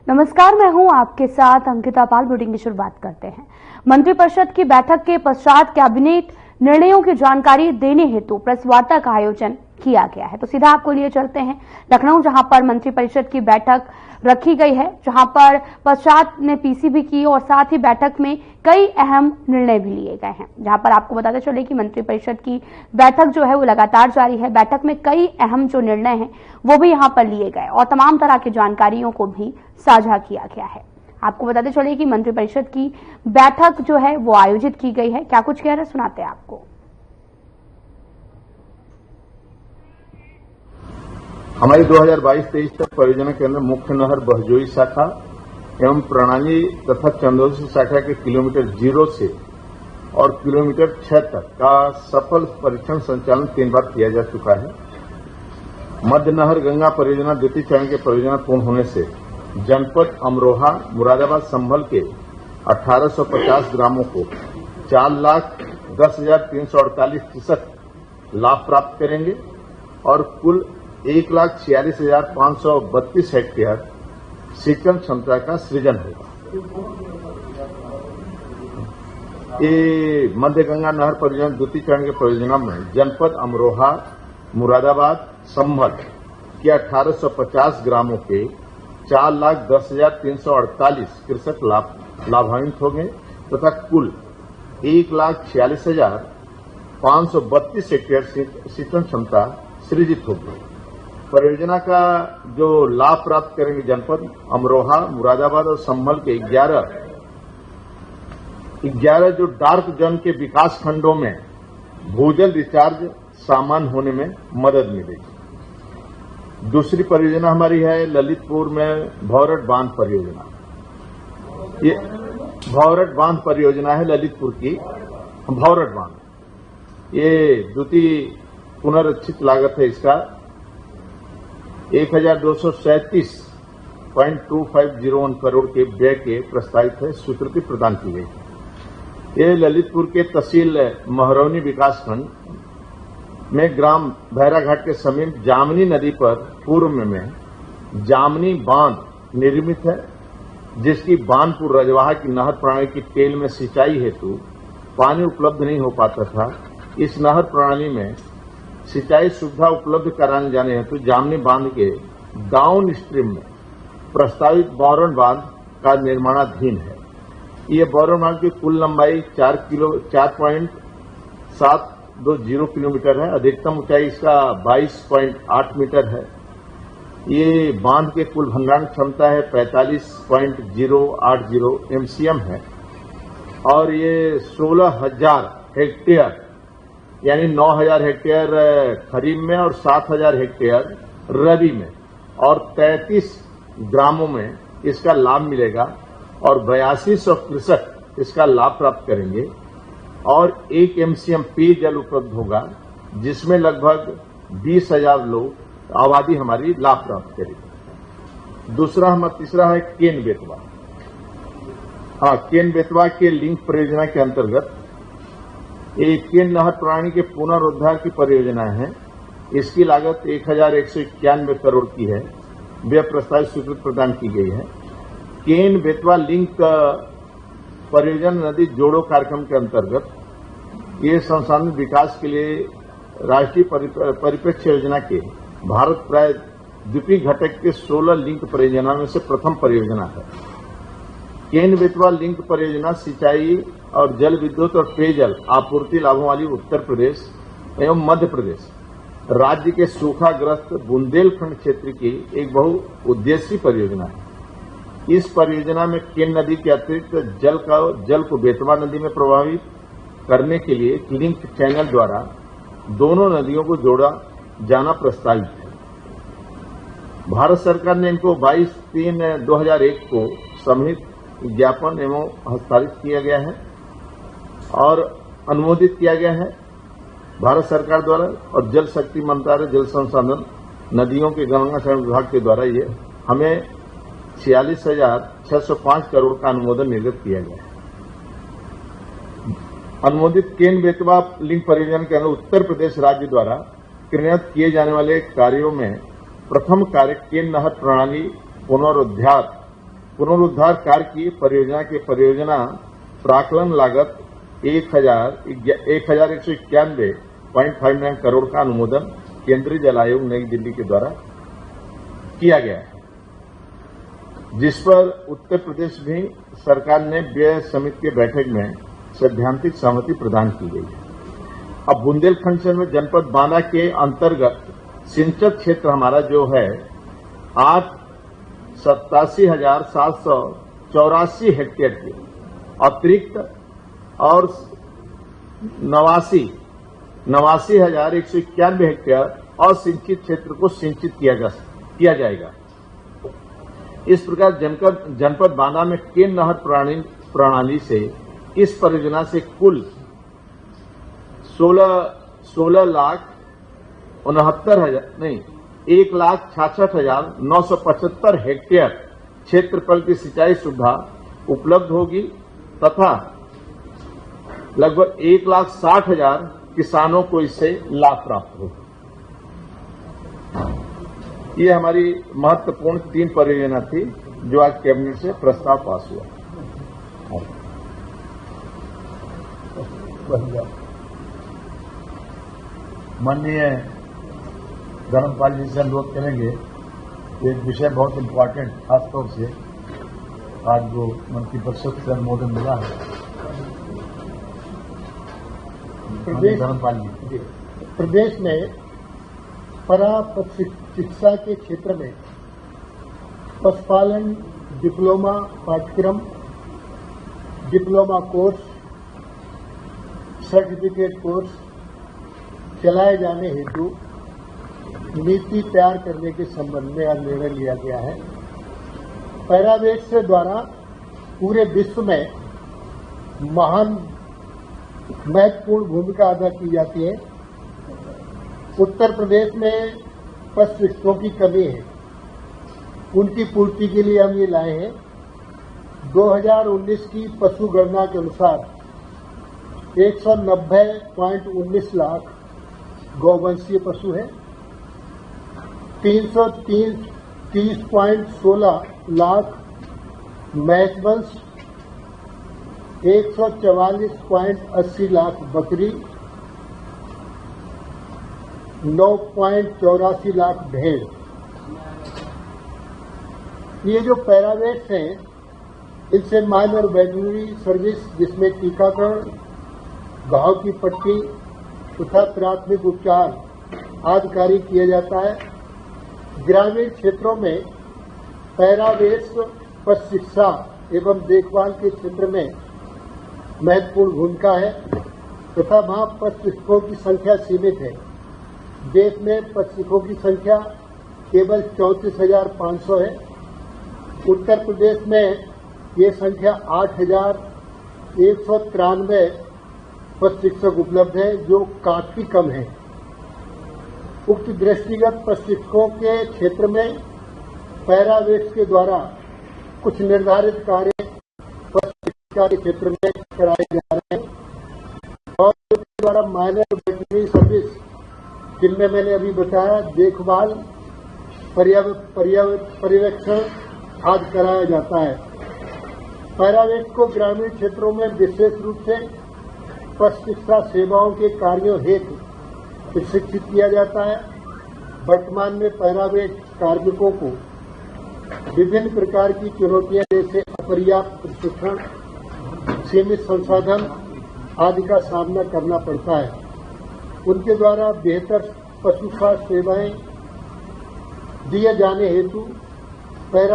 नमस्कार, मैं हूं आपके साथ अंकिता पाल। बुलेटिन की शुरुआत करते हैं। मंत्रिपरिषद की बैठक के पश्चात कैबिनेट निर्णयों की जानकारी देने हेतु प्रेस वार्ता का आयोजन किया गया है। तो सीधा आपको लिए चलते हैं लखनऊ, जहां पर मंत्रिपरिषद की बैठक रखी गई है, जहां पर पश्चात ने पीसीबी की और साथ ही बैठक में कई अहम निर्णय भी लिए गए हैं। जहां पर आपको बताते चले कि मंत्रिपरिषद की बैठक जो है वो लगातार जारी है। बैठक में कई अहम जो निर्णय हैं वो भी यहां पर लिए गए और तमाम तरह की जानकारियों को भी साझा किया गया है। आपको बताते चले कि मंत्रिपरिषद की बैठक जो है वो आयोजित की गई है। क्या कुछ कह रहे सुनाते हैं आपको। हमारी 2022-23 तक परियोजना के अंदर मुख्य नहर बहजोई शाखा एवं प्रणाली तथा चंदौसी शाखा के किलोमीटर 0 से और किलोमीटर 6 तक का सफल परीक्षण संचालन 3 बार किया जा चुका है। मध्य नहर गंगा परियोजना द्वितीय चरण के परियोजना पूर्ण होने से जनपद अमरोहा मुरादाबाद संभल के 1850 ग्रामों को 4,10,348 कृषक लाभ प्राप्त करेंगे और कुल 1,46,532 हेक्टेयर सिंचन क्षमता का सृजन होगा। ये मध्य गंगा नहर परियोजना द्वितीय चरण के परियोजना में जनपद अमरोहा मुरादाबाद संभल के 1850 ग्रामों के 4,10,348 कृषक लाभान्वित होंगे तथा कुल 1,46,532 हेक्टेयर सिंचन क्षमता सृजित होगी। परियोजना का जो लाभ प्राप्त करेंगे जनपद अमरोहा मुरादाबाद और संभल के 11 जो डार्क जोन के विकास खंडों में भूजल रिचार्ज सामान्य होने में मदद मिलेगी। दूसरी परियोजना हमारी है ललितपुर में भौरट बांध परियोजना। ये भौरट बांध परियोजना है ललितपुर की भौरट बांध। ये द्वितीय पुनर्रक्षित लागत है इसका 1,237.2501 करोड़ के व्यय के प्रस्तावित है, स्वीकृति प्रदान की गई। ये ललितपुर के तहसील महरौनी विकासखंड में ग्राम भैराघाट के समीप जामनी नदी पर पूर्व में जामनी बांध निर्मित है, जिसकी बांधपुर रजवाहा की नहर प्रणाली की टेल में सिंचाई हेतु पानी उपलब्ध नहीं हो पाता था। इस नहर प्रणाली में सिंचाई सुविधा उपलब्ध कराने जाने हेतु जामनी बांध के डाउन स्ट्रीम में प्रस्तावित बोरन बांध का निर्माणाधीन है। ये बोरन बांध की कुल लंबाई 4.720 किलोमीटर है। अधिकतम ऊंचाई इसका 22.8 मीटर है। ये बांध के कुल भंडारण क्षमता है 45.080 MCM है और ये 16,000 हेक्टेयर यानी 9,000 हेक्टेयर खरीफ में और 7,000 हेक्टेयर रबी में और 33 ग्रामों में इसका लाभ मिलेगा और 8200 कृषक इसका लाभ प्राप्त करेंगे और 1 MCM पेयजल उपलब्ध होगा, जिसमें लगभग 20,000 लोग आबादी हमारी लाभ प्राप्त करेगी। तीसरा है केन बेतवा। केन बेतवा के लिंक परियोजना के अंतर्गत एक केन नहर प्रणाली के पुनरुद्धार की परियोजना है। इसकी लागत 1,191 करोड़ की है। व्यय प्रस्तावित स्वीकृति प्रदान की गई है। केन बेतवा लिंक परियोजना नदी जोड़ो कार्यक्रम के अंतर्गत ये संसाधन विकास के लिए राष्ट्रीय परिप्रेक्ष्य योजना के भारत प्राय द्वीपीय घटक के 16 लिंक परियोजना में से प्रथम परियोजना है। केन बेतवा लिंक परियोजना सिंचाई और जल विद्युत और पेयजल आपूर्ति लाभों वाली उत्तर प्रदेश एवं मध्य प्रदेश राज्य के सूखाग्रस्त बुंदेलखंड क्षेत्र की एक बहुउद्देशीय परियोजना है। इस परियोजना में केन नदी के अतिरिक्त जल को बेतवा नदी में प्रवाहित करने के लिए लिंक चैनल द्वारा दोनों नदियों को जोड़ा जाना प्रस्तावित है। भारत सरकार ने इनको 22/3/2001 को समूहित ज्ञापन एवं हस्ताक्षरित किया गया है और अनुमोदित किया गया है भारत सरकार द्वारा और जल शक्ति मंत्रालय जल संसाधन नदियों के गंगा शरण विभाग के द्वारा ये हमें 46,605 करोड़ का अनुमोदन निर्गत किया गया है। अनुमोदित केन बेतवा लिंक परियोजना के अंदर उत्तर प्रदेश राज्य द्वारा क्रियान्वित किए जाने वाले कार्यों में प्रथम कार्य केन नहर प्रणाली पुनरुद्धार पुनरुद्धार कार्य की परियोजना के परियोजना प्राकलन लागत 1191.59 करोड़ का अनुमोदन केंद्रीय जल आयोग नई दिल्ली के द्वारा किया गया है, जिस पर उत्तर प्रदेश भी सरकार ने व्यय समिति की बैठक में सैद्धांतिक सहमति प्रदान की गई है। अब बुंदेलखंड में जनपद बांदा के अंतर्गत सिंचित क्षेत्र हमारा जो है 87,784 हेक्टेयर के अतिरिक्त और 89,191 हेक्टेयर असिंचित क्षेत्र को सिंचित किया जाएगा। इस प्रकार जनपद बांदा में केन नहर प्रणाली से इस परियोजना से कुल 1,66,975 हेक्टेयर क्षेत्रफल की सिंचाई सुविधा उपलब्ध होगी तथा लगभग 1,60,000 किसानों को इससे लाभ प्राप्त होगा। ये हमारी महत्वपूर्ण 3 परियोजना थी जो आज कैबिनेट से प्रस्ताव पास हुआ। माननीय धर्मपाल जी से अनुरोध करेंगे, एक विषय बहुत इम्पोर्टेंट खासतौर से आज जो मंत्रिपरिषद से अनुमोदन मिला है। धर्मपाल जी, प्रदेश में परा शिक्षा के क्षेत्र में पशुपालन डिप्लोमा पाठ्यक्रम, डिप्लोमा कोर्स, सर्टिफिकेट कोर्स चलाए जाने हेतु नीति तैयार करने के संबंध में आज निर्णय लिया गया है। पैरावेट्स द्वारा पूरे विश्व में महान महत्वपूर्ण भूमिका अदा की जाती है। उत्तर प्रदेश में पशु शिक्षकों की कमी है, उनकी पूर्ति के लिए हम ये लाए हैं। 2019 की पशु गणना के अनुसार 190.19 लाख गौवंशीय पशु है, 330.16 लाख मैचवंश, 144.80 लाख बकरी, 9.84 लाख भेड़। ये जो पैरावेट्स हैं, इनसे माइनर वेटरनरी सर्विस जिसमें टीकाकरण, घाव की पट्टी तथा प्राथमिक उपचार आदि कार्य किया जाता है। ग्रामीण क्षेत्रों में पैरावेट्स पशु शिक्षा एवं देखभाल के क्षेत्र में महत्वपूर्ण भूमिका है तथा वहां पशु शिक्षकों की संख्या सीमित है। देश में पशु शिक्षकों की संख्या केवल 34,500 है। उत्तर प्रदेश में ये संख्या 8,193 पशु शिक्षक उपलब्ध है, जो काफी कम है। उक्त दृष्टिगत पशु शिक्षकों के क्षेत्र में पैरावेट्स के द्वारा कुछ निर्धारित कार्य पशु शिक्षा के क्षेत्र में कराए जा रहे हैं और उसके द्वारा माइनर वेटरनरी सर्विस, जिनमें मैंने अभी बताया देखभाल, पर्यवेक्षण आदि कराया जाता है। पैरावेट्स को ग्रामीण क्षेत्रों में विशेष रूप से पशु चिकित्सा सेवाओं के कार्यों हेतु प्रशिक्षित किया जाता है। वर्तमान में पैरावेट कार्मिकों को विभिन्न प्रकार की चुनौतियां जैसे अपर्याप्त प्रशिक्षण, सीमित संसाधन आदि का सामना करना पड़ता है। उनके द्वारा बेहतर पशु स्वास्थ्य सेवाएं दिए जाने हेतु